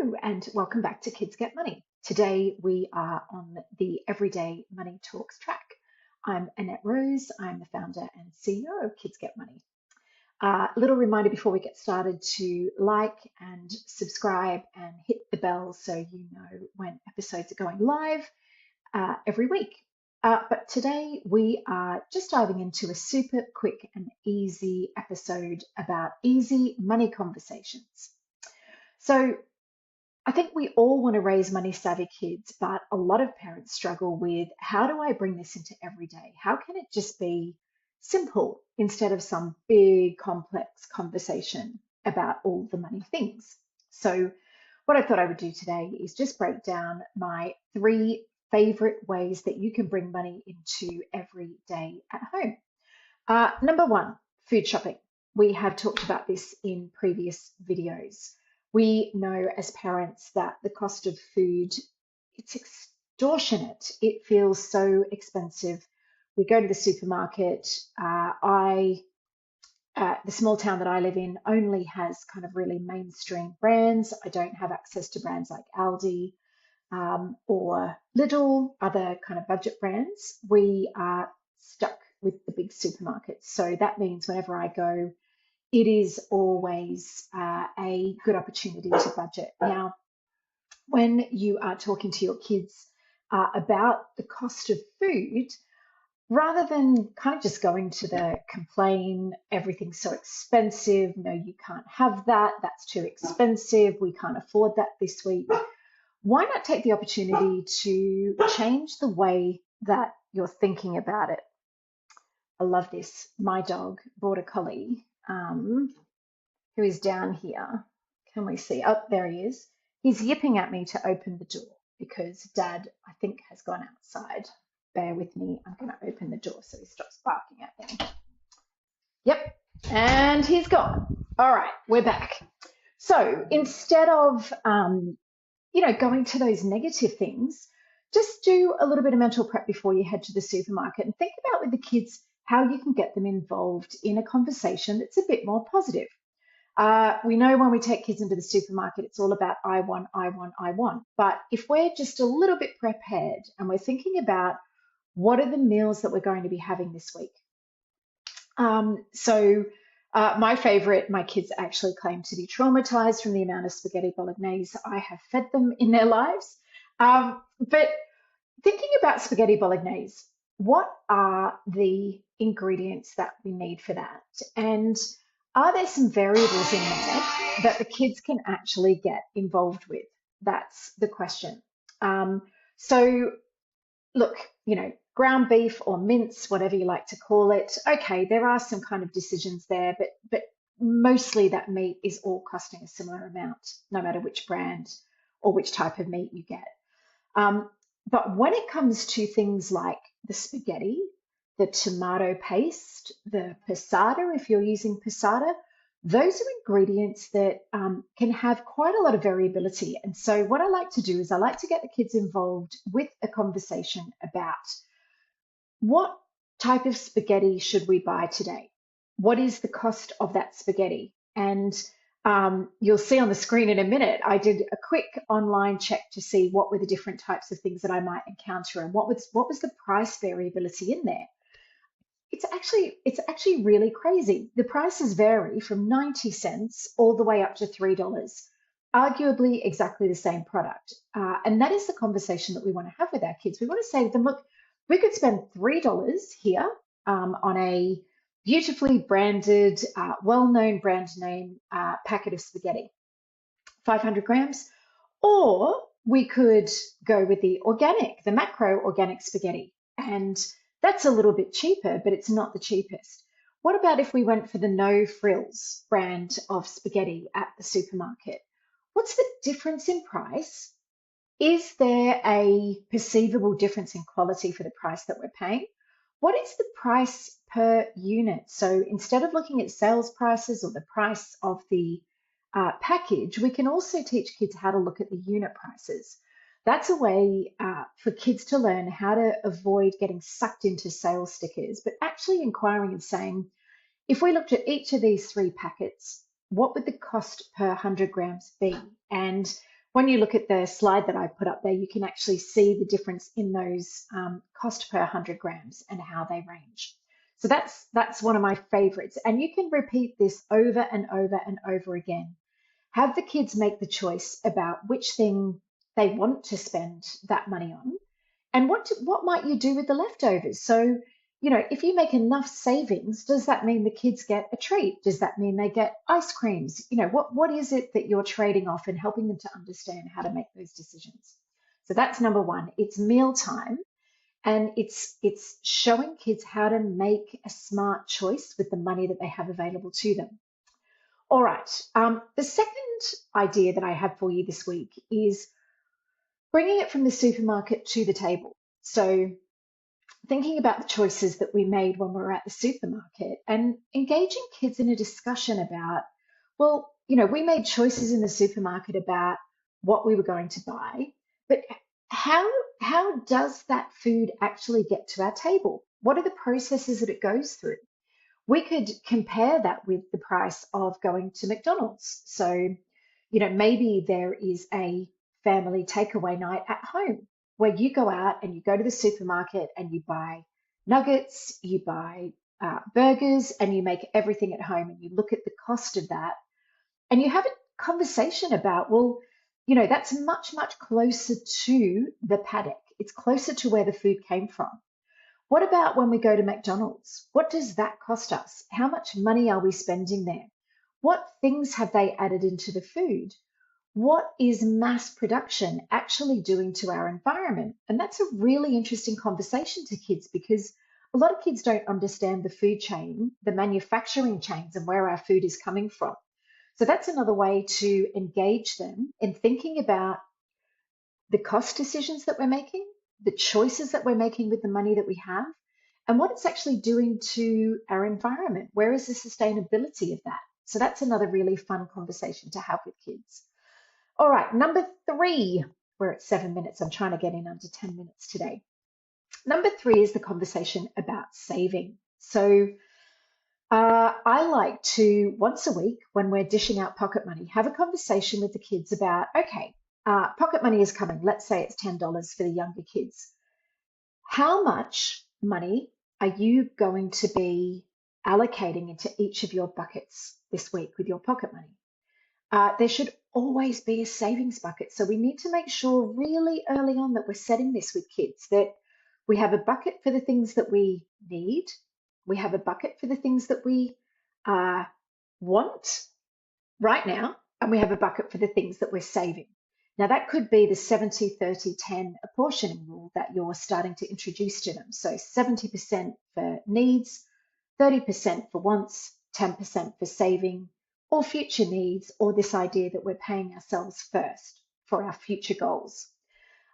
Hello and welcome back to Kids Get Money. Today we are on the Everyday Money Talks track. I'm Annette Rose. I'm the founder and CEO of Kids Get Money. A little reminder before we get started to like and subscribe and hit the bell so you know when episodes are going live every week. But today we are just diving into a super quick and easy episode about easy money conversations. So I think we all want to raise money savvy kids, but a lot of parents struggle with how do I bring this into everyday? How can it just be simple instead of some big complex conversation about all the money things? So what I thought I would do today is just break down my 3 favorite ways that you can bring money into every day at home. Number 1, food shopping. We have talked about this in previous videos. We know as parents that the cost of food, it's extortionate. It feels so expensive. We go to the supermarket. The small town that I live in only has kind of really mainstream brands. I don't have access to brands like Aldi or Lidl, other kind of budget brands. We are stuck with the big supermarkets. So that means whenever I go, it is always a good opportunity to budget. Now, when you are talking to your kids about the cost of food, rather than kind of just going to the complain, everything's so expensive, no, you can't have that, that's too expensive, we can't afford that this week, why not take the opportunity to change the way that you're thinking about it? I love this. My dog, Border Collie, who is down here. Can we see? Oh, there he is. He's yipping at me to open the door because Dad, I think, has gone outside. Bear with me. I'm going to open the door so he stops barking at me. Yep, and he's gone. All right, we're back. So instead of, going to those negative things, just do a little bit of mental prep before you head to the supermarket and think about with the kids how you can get them involved in a conversation that's a bit more positive. We know when we take kids into the supermarket, it's all about I want, I want, I want. But if we're just a little bit prepared and we're thinking about what are the meals that we're going to be having this week? My favorite, my kids actually claim to be traumatized from the amount of spaghetti bolognese I have fed them in their lives. But thinking about spaghetti bolognese, what are the ingredients that we need for that? And are there some variables in there that the kids can actually get involved with? That's the question. So look, ground beef or mince, whatever you like to call it. Okay, there are some kind of decisions there, but mostly that meat is all costing a similar amount, no matter which brand or which type of meat you get. But when it comes to things like the spaghetti, the tomato paste, the passata, if you're using passata, those are ingredients that can have quite a lot of variability. And so what I like to do is I like to get the kids involved with a conversation about what type of spaghetti should we buy today? What is the cost of that spaghetti? And you'll see on the screen in a minute, I did a quick online check to see what were the different types of things that I might encounter and what was the price variability in there. It's actually really crazy. The prices vary from 90 cents all the way up to $3, arguably exactly the same product. And that is the conversation that we want to have with our kids. We want to say to them, look, we could spend $3 here on a beautifully branded, well-known brand name packet of spaghetti, 500 grams, or we could go with the macro organic spaghetti. And that's a little bit cheaper, but it's not the cheapest. What about if we went for the No Frills brand of spaghetti at the supermarket? What's the difference in price? Is there a perceivable difference in quality for the price that we're paying? What is the price per unit? So instead of looking at sales prices or the price of the package, we can also teach kids how to look at the unit prices. That's a way for kids to learn how to avoid getting sucked into sales stickers, but actually inquiring and saying, if we looked at each of these 3 packets, what would the cost per 100 grams be? And when you look at the slide that I put up there, you can actually see the difference in those cost per 100 grams and how they range. So that's one of my favorites. And you can repeat this over and over and over again. Have the kids make the choice about which thing they want to spend that money on, and what might you do with the leftovers? So, if you make enough savings, does that mean the kids get a treat? Does that mean they get ice creams? What is it that you're trading off and helping them to understand how to make those decisions? So that's number one. It's mealtime, and it's showing kids how to make a smart choice with the money that they have available to them. All right. The second idea that I have for you this week is bringing it from the supermarket to the table. So thinking about the choices that we made when we were at the supermarket and engaging kids in a discussion about, well, we made choices in the supermarket about what we were going to buy, but how does that food actually get to our table? What are the processes that it goes through? We could compare that with the price of going to McDonald's. So, maybe there is a family takeaway night at home where you go out and you go to the supermarket and you buy nuggets, you buy burgers, and you make everything at home, and you look at the cost of that and you have a conversation about, well, that's much, much closer to the paddock. It's closer to where the food came from. What about when we go to McDonald's? What does that cost us? How much money are we spending there? What things have they added into the food? What is mass production actually doing to our environment? And that's a really interesting conversation to kids, because a lot of kids don't understand the food chain, the manufacturing chains, and where our food is coming from. So that's another way to engage them in thinking about the cost decisions that we're making, the choices that we're making with the money that we have, and what it's actually doing to our environment. Where is the sustainability of that? So that's another really fun conversation to have with kids. All right, number three, we're at 7 minutes. I'm trying to get in under 10 minutes today. Number three is the conversation about saving. So I like to, once a week, when we're dishing out pocket money, have a conversation with the kids about, okay, pocket money is coming. Let's say it's $10 for the younger kids. How much money are you going to be allocating into each of your buckets this week with your pocket money? There should always be a savings bucket. So we need to make sure really early on that we're setting this with kids, that we have a bucket for the things that we need. We have a bucket for the things that we want right now, and we have a bucket for the things that we're saving. Now, that could be the 70-30-10 apportioning rule that you're starting to introduce to them. So 70% for needs, 30% for wants, 10% for saving or future needs, or this idea that we're paying ourselves first for our future goals.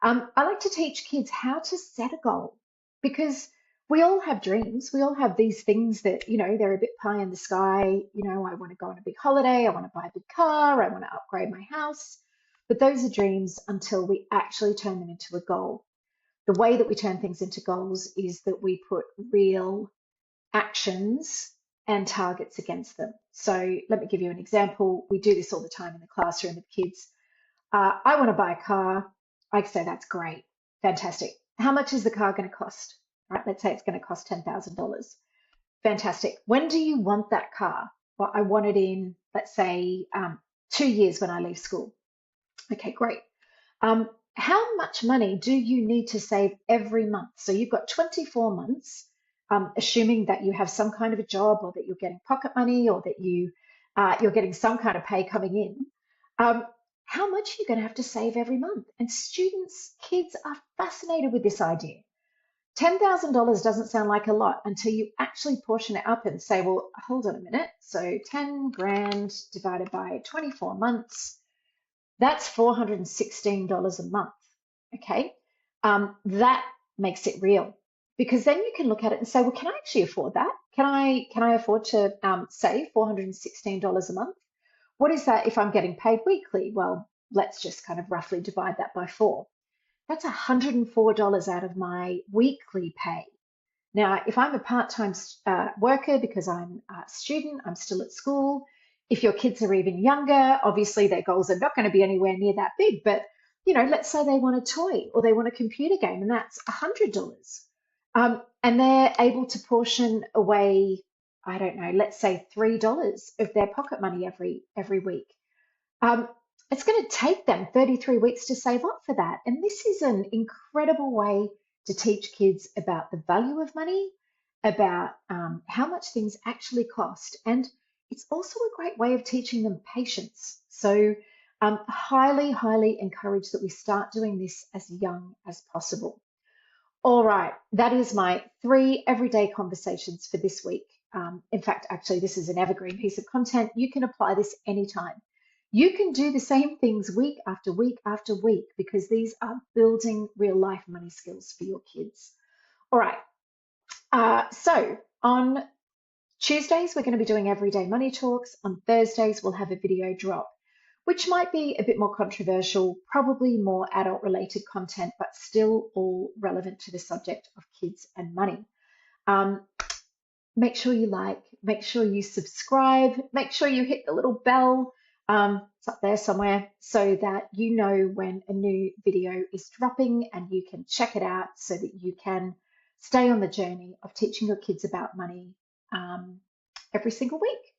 I like to teach kids how to set a goal, because we all have dreams. We all have these things that, they're a bit pie in the sky. I want to go on a big holiday. I want to buy a big car. I want to upgrade my house. But those are dreams until we actually turn them into a goal. The way that we turn things into goals is that we put real actions and targets against them. So let me give you an example. We do this all the time in the classroom with kids. I want to buy a car. I say, that's great. Fantastic. How much is the car going to cost? All right, let's say it's going to cost $10,000. Fantastic. When do you want that car? Well, I want it in, let's say, 2 years when I leave school. Okay, great. How much money do you need to save every month? So you've got 24 months, assuming that you have some kind of a job, or that you're getting pocket money, or that you're getting some kind of pay coming in. How much are you going to have to save every month? And kids are fascinated with this idea. $10,000 doesn't sound like a lot until you actually portion it up and say, well, hold on a minute. So 10 grand divided by 24 months, that's $416 a month. Okay. That makes it real, because then you can look at it and say, well, can I actually afford that? Can I afford to save $416 a month? What is that if I'm getting paid weekly? Well, let's just kind of roughly divide that by 4. That's $104 out of my weekly pay. Now, if I'm a part-time worker because I'm a student, I'm still at school, If your kids are even younger, obviously their goals are not going to be anywhere near that big, but let's say they want a toy or they want a computer game and that's $100. And they're able to portion away, I don't know, let's say $3 of their pocket money every week. Um, it's going to take them 33 weeks to save up for that. And this is an incredible way to teach kids about the value of money, about how much things actually cost. And it's also a great way of teaching them patience. So, highly, highly encourage that we start doing this as young as possible. All right, that is my 3 everyday conversations for this week. In fact, actually, this is an evergreen piece of content. You can apply this anytime. You can do the same things week after week after week because these are building real life money skills for your kids. All right, so on Tuesdays, we're going to be doing everyday money talks. On Thursdays, we'll have a video drop, which might be a bit more controversial, probably more adult related content, but still all relevant to the subject of kids and money. Make sure you like, make sure you subscribe, make sure you hit the little bell. It's up there somewhere so that you know when a new video is dropping and you can check it out so that you can stay on the journey of teaching your kids about money every single week.